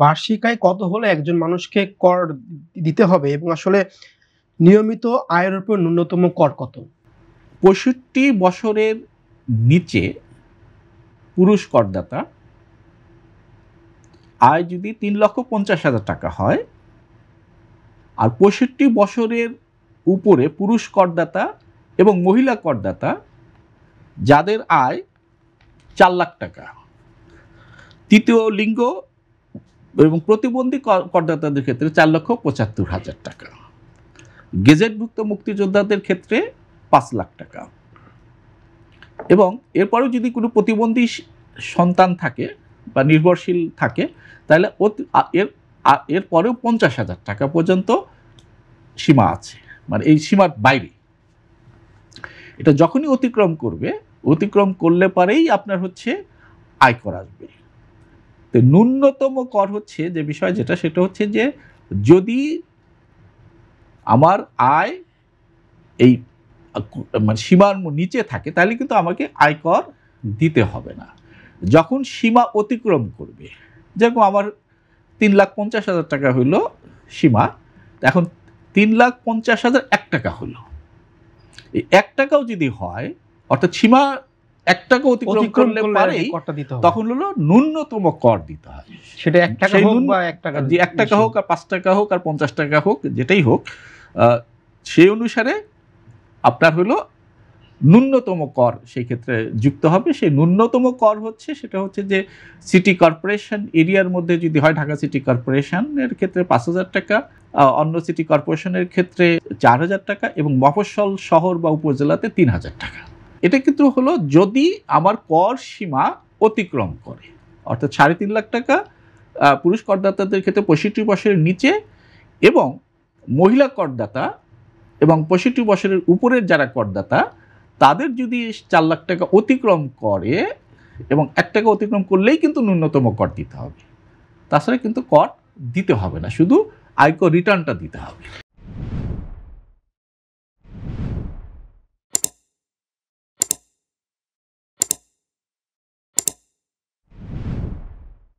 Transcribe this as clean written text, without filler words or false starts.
বার্ষিক আয় কত হলে একজন মানুষকে কর দিতে হবে এবং আসলে নিয়মিত আয়ের উপর ন্যূনতম কর কত? ৬৫ বছরের নিচে পুরুষ করদাতা আয় যদি ৩,৫০,০০০ টাকা হয়, আর ৬৫ বছরের উপরে পুরুষ করদাতা এবং মহিলা করদাতা যাদের আয় ৪ লাখ টাকা, তৃতীয় লিঙ্গ এবং প্রতিবন্ধী করদাতাদের ক্ষেত্রে ৪,৭৫,০০০ টাকা, গেজেটভুক্ত মুক্তিযোদ্ধাদের ক্ষেত্রে ৫ লাখ টাকা, এবং এরপরেও যদি কোনো প্রতিবন্ধী সন্তান থাকে বা নির্ভরশীল থাকে তাহলে এরপরেও ৫০,০০০ টাকা পর্যন্ত সীমা আছে, মানে এই সীমার বাইরে। এটা যখনই অতিক্রম করলে পরেই আপনার হচ্ছে আয়কর আসবে। তো ন্যূনতম কর হচ্ছে যে বিষয় যেটা, সেটা হচ্ছে যে যদি আমার আয় এই মানে সীমার নিচে থাকে তাহলে কিন্তু আমাকে আয়কর দিতে হবে না। যখন সীমা অতিক্রম করবে, যেরকম আমার ৩,৫০,০০০ টাকা হইল সীমা, এখন ৩,৫০,০০০ টাকা হলো, এই ১ টাকাও যদি হয়, অর্থাৎ সীমা ১ টাকা অতিক্রম করলে পারেই তখন হলো ন্যূনতম কর দিতে হয়। সেটা ১ টাকা হোক বা ১ টাকা, ১ টাকা হোক আর ৫ টাকা হোক আর ৫০ টাকা হোক, যেটাই হোক, সেই অনুসারে আপনার হলো ন্যূনতম কর সেই ক্ষেত্রে যুক্ত হবে। সেই ন্যূনতম কর হচ্ছে সেটা হচ্ছে যে সিটি কর্পোরেশন এরিয়ার মধ্যে যদি হয়, ঢাকা সিটি কর্পোরেশনের ক্ষেত্রে ৫,০০০ টাকা, অন্য সিটি কর্পোরেশনের ক্ষেত্রে ৪,০০০ টাকা, এবং মফস্বল শহর বা উপজেলাতে ৩,০০০ টাকা। এটা কিন্তু হলো যদি আমার কর সীমা অতিক্রম করে, অর্থাৎ ৩.৫ লাখ টাকা পুরুষ করদাতাদের ক্ষেত্রে ৬৫ বছরের নিচে, এবং মহিলা করদাতা এবং ৬৫ বছরের উপরের যারা করদাতা তাদের যদি ৪ লাখ টাকা অতিক্রম করে, এবং ১ টাকা অতিক্রম করলেই কিন্তু ন্যূনতম কর দিতে হবে, তাছাড়া কিন্তু কর দিতে হবে না, শুধু আয়কর রিটার্নটা দিতে হবে।